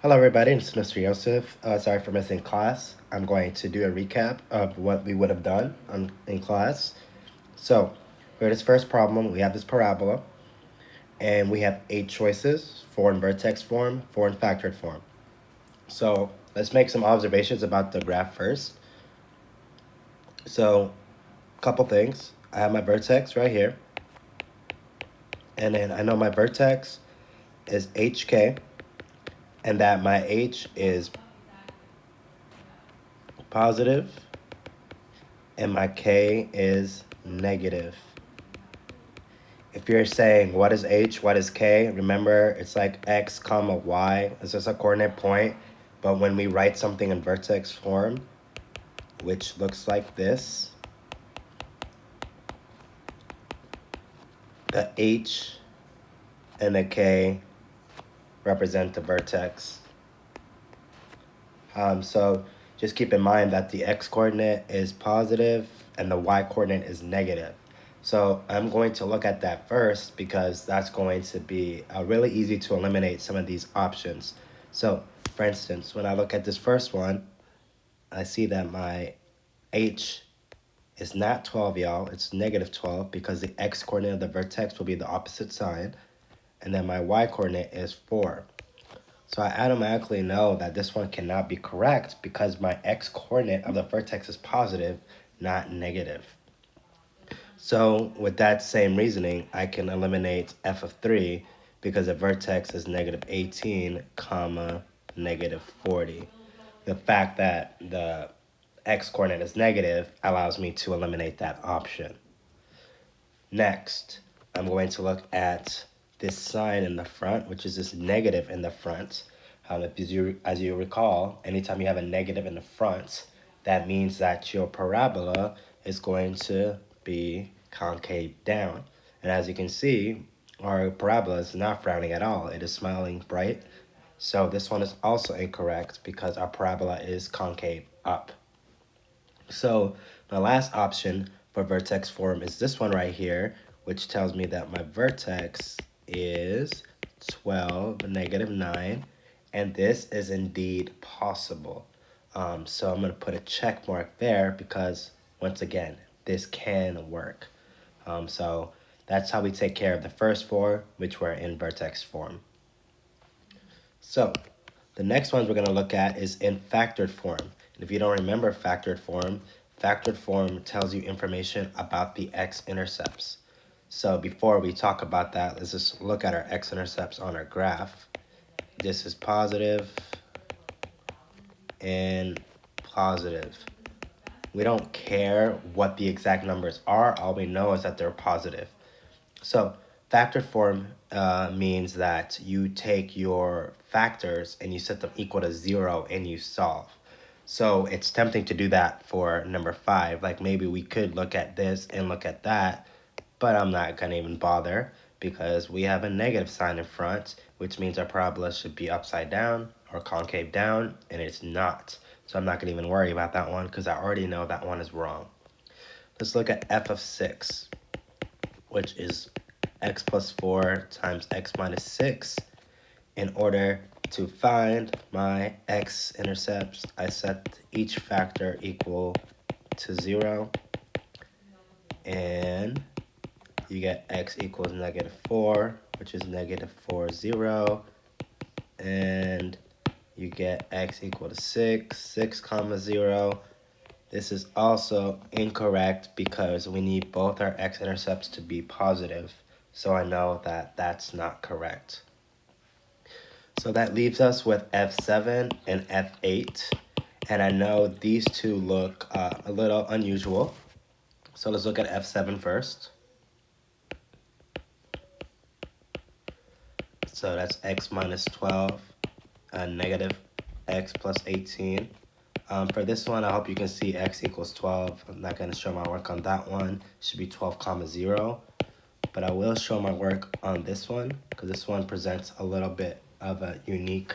Hello, everybody. It's Mr. Yosef. Sorry for missing class. I'm going to do a recap of what we would have done in class. So, for this first problem, we have this parabola, and we have 8 choices, 4 in vertex form, 4 in factored form. So, let's make some observations about the graph first. So, a couple things. I have my vertex right here, and then I know my vertex is HK, and that my H is positive, and my K is negative. If you're saying what is H, what is K, remember it's like X comma Y. It's just a coordinate point. But when we write something in vertex form, which looks like this, the H and the K represent the vertex. So just keep in mind that the X coordinate is positive and the Y coordinate is negative. So I'm going to look at that first because that's going to be really easy to eliminate some of these options. So for instance, when I look at this first one, I see that my H is not 12, y'all. It's negative 12 because the X coordinate of the vertex will be the opposite sign. And then my Y coordinate is 4. So I automatically know that this one cannot be correct because my X coordinate of the vertex is positive, not negative. So with that same reasoning, I can eliminate f of 3 because the vertex is negative 18, comma, negative 40. The fact that the x coordinate is negative allows me to eliminate that option. Next, I'm going to look at this sign in the front, which is this negative in the front. As you recall, anytime you have a negative in the front, that means that your parabola is going to be concave down. And as you can see, our parabola is not frowning at all. It is smiling bright. So this one is also incorrect because our parabola is concave up. So the last option for vertex form is this one right here, which tells me that my vertex is 12, negative 9, and this is indeed possible. So I'm going to put a check mark there because, once again, this can work. So that's how we take care of the first 4, which were in vertex form. So the next ones we're going to look at is in factored form. And if you don't remember factored form tells you information about the x-intercepts. So before we talk about that, let's just look at our x-intercepts on our graph. This is positive and positive. We don't care what the exact numbers are. All we know is that they're positive. So factored form means that you take your factors and you set them equal to 0 and you solve. So it's tempting to do that for number 5. Like maybe we could look at this and look at that, but I'm not going to even bother because we have a negative sign in front, which means our parabola should be upside down or concave down, and it's not. So I'm not going to even worry about that one because I already know that one is wrong. Let's look at f of 6, which is x plus 4 times x minus 6. In order to find my x-intercepts, I set each factor equal to 0, and you get x equals negative 4, which is negative 4, 0, and you get x equal to 6, 6 comma 0. This is also incorrect because we need both our x-intercepts to be positive, so I know that that's not correct. So that leaves us with F7 and F8, and I know these two look a little unusual. So let's look at F7 first. So that's x minus 12, negative x plus 18. For this one, I hope you can see x equals 12. I'm not going to show my work on that one. It should be 12 comma 0. But I will show my work on this one because this one presents a little bit of a unique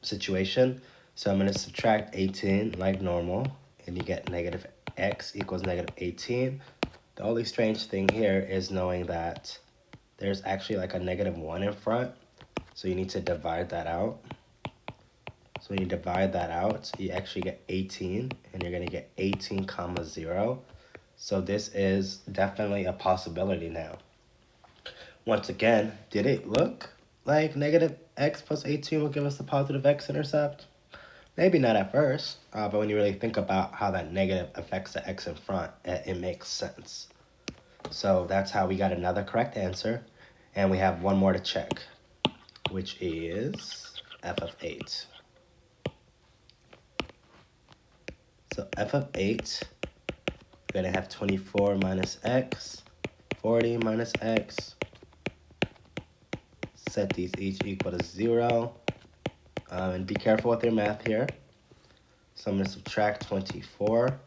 situation. So I'm going to subtract 18 like normal, and you get negative x equals negative 18. The only strange thing here is knowing that there's actually like a negative 1 in front, so you need to divide that out. So when you divide that out, you actually get 18, and you're going to get 18 comma 0. So this is definitely a possibility now. Once again, did it look like negative x plus 18 will give us the positive x-intercept? Maybe not at first, but when you really think about how that negative affects the x in front, it makes sense. So that's how we got another correct answer. And we have one more to check, which is f of 8. So f of 8, we're going to have 24 minus x, 40 minus x. Set these each equal to 0. And be careful with your math here. So I'm going to subtract 24.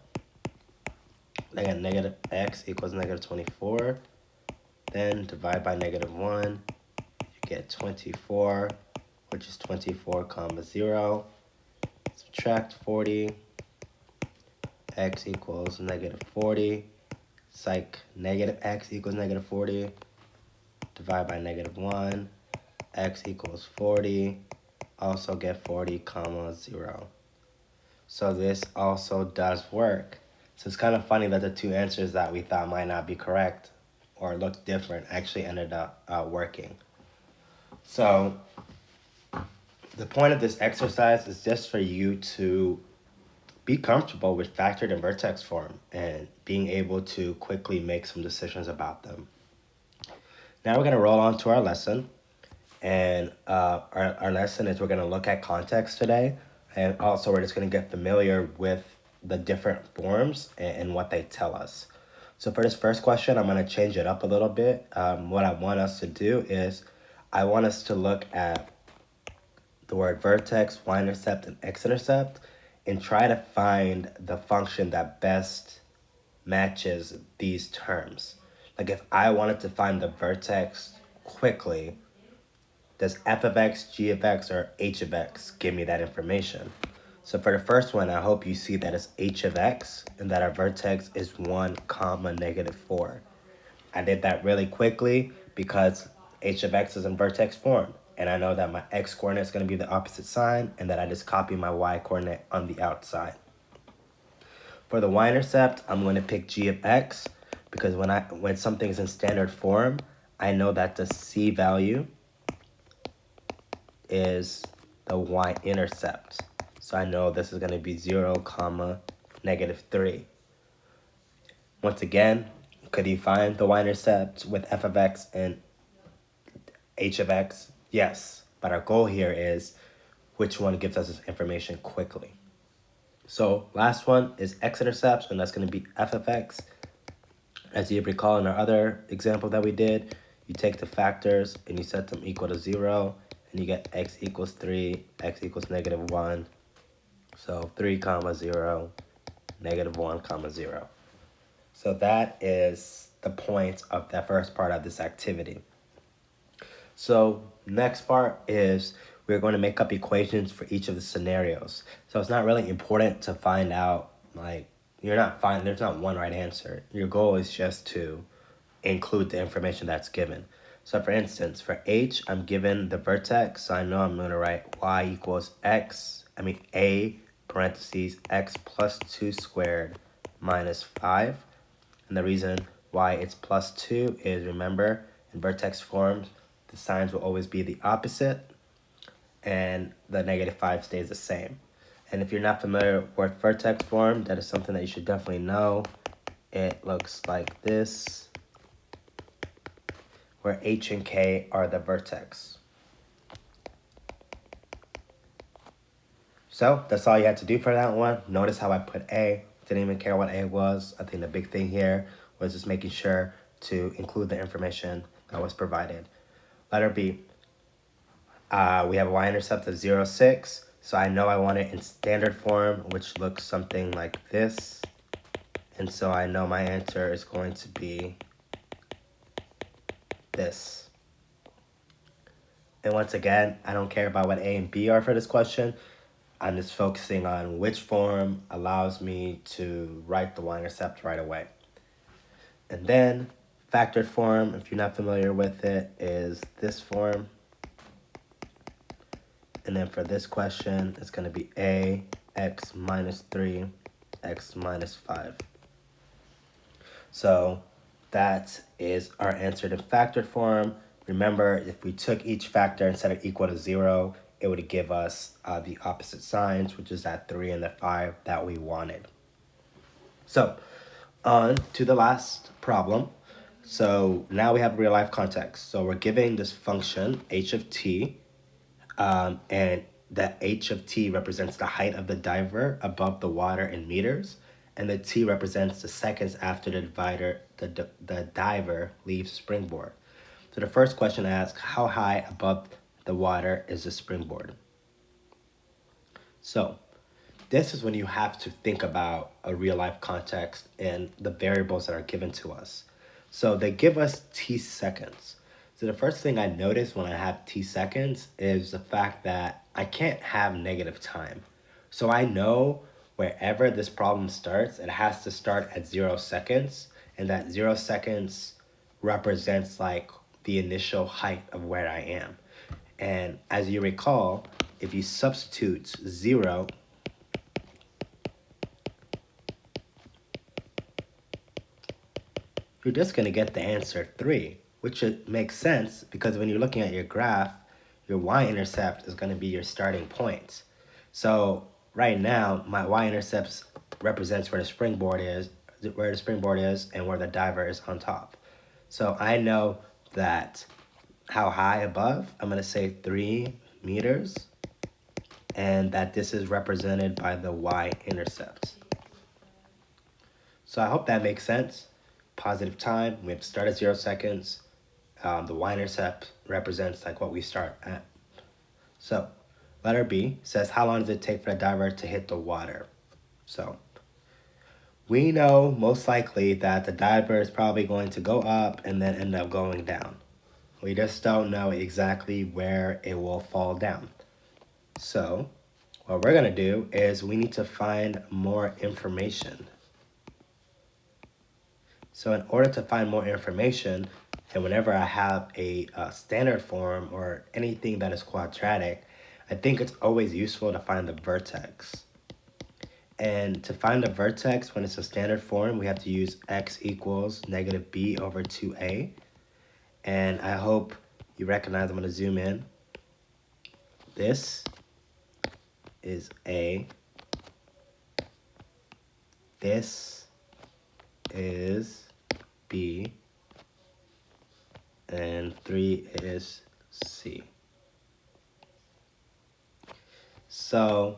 I got negative x equals negative 24. Then divide by negative 1. You get 24, which is 24 comma 0. Subtract 40. X equals negative 40. Psych, negative x equals negative 40. Divide by negative 1. X equals 40. Also get 40 comma 0. So this also does work. So it's kind of funny that the two answers that we thought might not be correct or looked different actually ended up working. So the point of this exercise is just for you to be comfortable with factored and vertex form and being able to quickly make some decisions about them. Now we're going to roll on to our lesson. And our lesson is we're going to look at context today. And also we're just going to get familiar with the different forms and what they tell us. So for this first question, I'm going to change it up a little bit. What I want us to do is I want us to look at the word vertex, y-intercept, and x-intercept and try to find the function that best matches these terms. Like if I wanted to find the vertex quickly, does f of x, g of x, or h of x give me that information? So for the first one, I hope you see that it's h of x and that our vertex is 1 comma negative 4. I did that really quickly because h of x is in vertex form. And I know that my x coordinate is going to be the opposite sign and that I just copy my y coordinate on the outside. For the y-intercept, I'm going to pick g of x because when something's in standard form, I know that the c value is the y-intercept. So I know this is going to be 0 comma negative 3. Once again, could you find the y-intercept with f of x and h of x? Yes, but our goal here is which one gives us this information quickly. So last one is x-intercepts, and that's going to be f of x. As you recall in our other example that we did, you take the factors and you set them equal to 0, and you get x equals 3, x equals negative 1. So 3 comma 0, negative 1 comma 0. So that is the point of that first part of this activity. So next part is we're going to make up equations for each of the scenarios. So it's not really important to find out, like, there's not one right answer. Your goal is just to include the information that's given. So for instance, for h, I'm given the vertex, so I know I'm going to write y equals a parentheses x plus 2 squared minus 5. And the reason why it's plus 2 is, remember, in vertex forms, the signs will always be the opposite, and the negative 5 stays the same. And if you're not familiar with vertex form, that is something that you should definitely know. It looks like this, where h and k are the vertex. So that's all you had to do for that one. Notice how I put A. Didn't even care what A was. I think the big thing here was just making sure to include the information that was provided. Letter B. We have a y-intercept of 0, 6. So I know I want it in standard form, which looks something like this. And so I know my answer is going to be this. And once again, I don't care about what A and B are for this question. I'm just focusing on which form allows me to write the y-intercept right away. And then factored form, if you're not familiar with it, is this form. And then for this question, it's going to be a x minus 3, x minus 5. So that is our answer in factored form. Remember, if we took each factor and set it equal to 0, it would give us the opposite signs, which is that 3 and the 5 that we wanted. So on to the last problem. So now we have real life context. So we're giving this function h of t, and the h of t represents the height of the diver above the water in meters, and the t represents the seconds after the diver leaves springboard. So the first question asks, how high above the water is the springboard? So this is when you have to think about a real life context and the variables that are given to us. So they give us t seconds. So the first thing I notice when I have t seconds is the fact that I can't have negative time. So I know wherever this problem starts, it has to start at 0 seconds, and that 0 seconds represents like the initial height of where I am. And as you recall, if you substitute 0, you're just going to get the answer 3, which makes sense because when you're looking at your graph, your y-intercept is going to be your starting point. So right now, my y-intercept represents where the springboard is, and where the diver is on top. So I know that how high above, I'm going to say 3 meters, and that this is represented by the y-intercept. So I hope that makes sense. Positive time, we have to start at 0 seconds. The y-intercept represents like what we start at. So letter B says, how long does it take for a diver to hit the water? So we know most likely that the diver is probably going to go up and then end up going down. We just don't know exactly where it will fall down. So what we're going to do is we need to find more information. So in order to find more information, and whenever I have a standard form or anything that is quadratic, I think it's always useful to find the vertex. And to find the vertex when it's a standard form, we have to use x equals negative b over 2a. And I hope you recognize, I'm going to zoom in. This is a. This is b. And 3 is C. So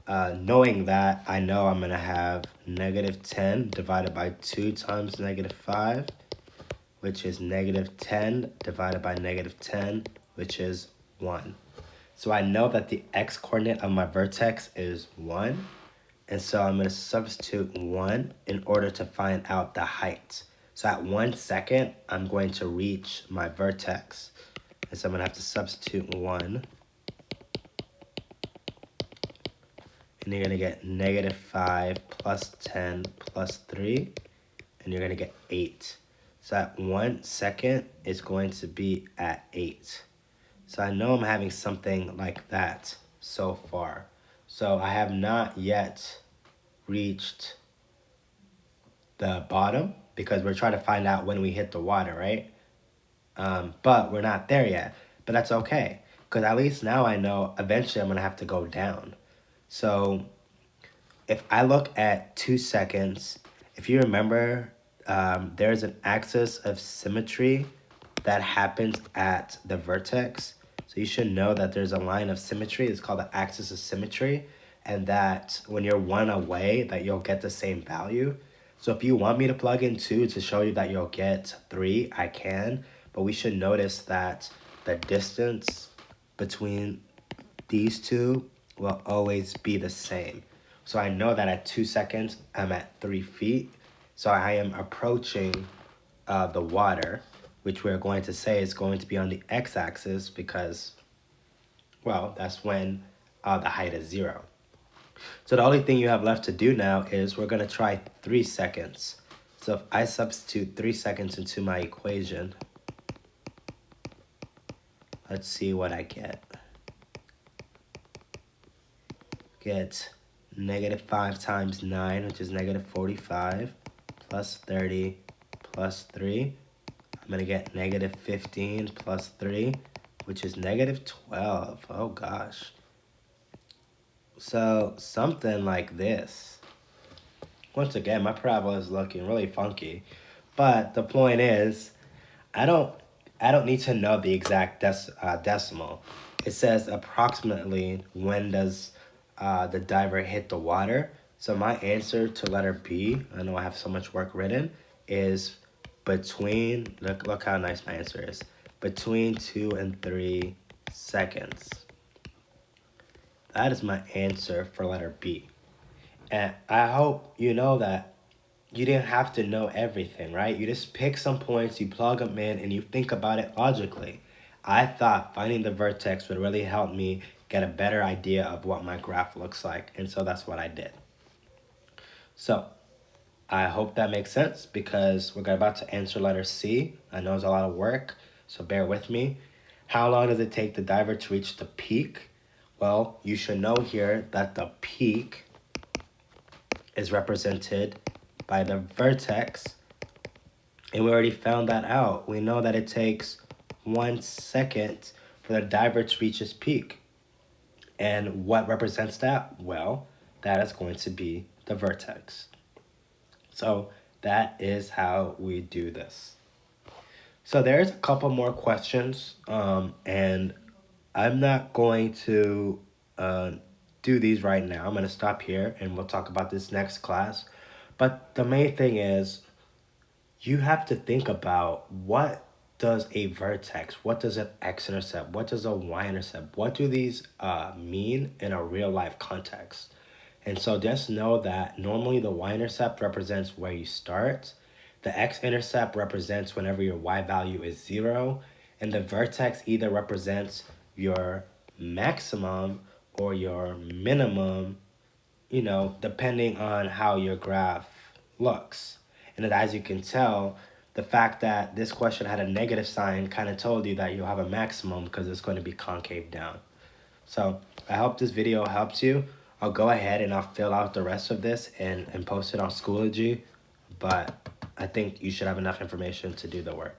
knowing that, I know I'm going to have negative 10 divided by 2 times negative 5, which is negative 10 divided by negative 10, which is 1. So I know that the x-coordinate of my vertex is 1, and so I'm going to substitute 1 in order to find out the height. So at 1 second, I'm going to reach my vertex. And so I'm going to have to substitute 1. And you're going to get negative 5 plus 10 plus 3. And you're going to get 8. So at 1 second, it's going to be at 8. So I know I'm having something like that so far. So I have not yet reached the bottom, because we're trying to find out when we hit the water, right? But we're not there yet. But that's okay, because at least now I know eventually I'm going to have to go down. So if I look at 2 seconds, if you remember, there's an axis of symmetry that happens at the vertex. So you should know that there's a line of symmetry. It's called the axis of symmetry. And that when you're 1 away, that you'll get the same value. So if you want me to plug in 2 to show you that you'll get 3, I can. But we should notice that the distance between these two will always be the same. So I know that at 2 seconds, I'm at 3 feet. So I am approaching the water, which we're going to say is going to be on the x-axis because, well, that's when the height is 0. So the only thing you have left to do now is we're going to try 3 seconds. So if I substitute 3 seconds into my equation, let's see what I get. get negative 5 times 9, which is negative 45, plus 30, plus 3. I'm going to get negative 15 plus 3, which is negative 12. Oh, gosh. So something like this. Once again, my parabola is looking really funky. But the point is, I don't need to know the exact decimal. It says approximately when does the diver hit the water. So my answer to letter B, I know I have so much work written, is between, look how nice my answer is, between 2 and 3 seconds. That is my answer for letter B. And I hope you know that you didn't have to know everything, right? You just pick some points, you plug them in, and you think about it logically. I thought finding the vertex would really help me get a better idea of what my graph looks like, and so that's what I did. So I hope that makes sense because we're about to answer letter C. I know it's a lot of work, so bear with me. How long does it take the diver to reach the peak? Well, you should know here that the peak is represented by the vertex, and we already found that out. We know that it takes 1 second for the diver to reach his peak. And what represents that? Well, that is going to be the vertex. So that is how we do this. So there's a couple more questions, and I'm not going to do these right now. I'm going to stop here, and we'll talk about this next class. But the main thing is, you have to think about what does a vertex, what does an x-intercept, what does a y-intercept, what do these mean in a real life context? And so just know that normally the y-intercept represents where you start, the x-intercept represents whenever your y value is 0, and the vertex either represents your maximum or your minimum, depending on how your graph looks. And as you can tell, the fact that this question had a negative sign kind of told you that you'll have a maximum because it's going to be concave down. So I hope this video helps you. I'll go ahead and I'll fill out the rest of this and post it on Schoology, but I think you should have enough information to do the work.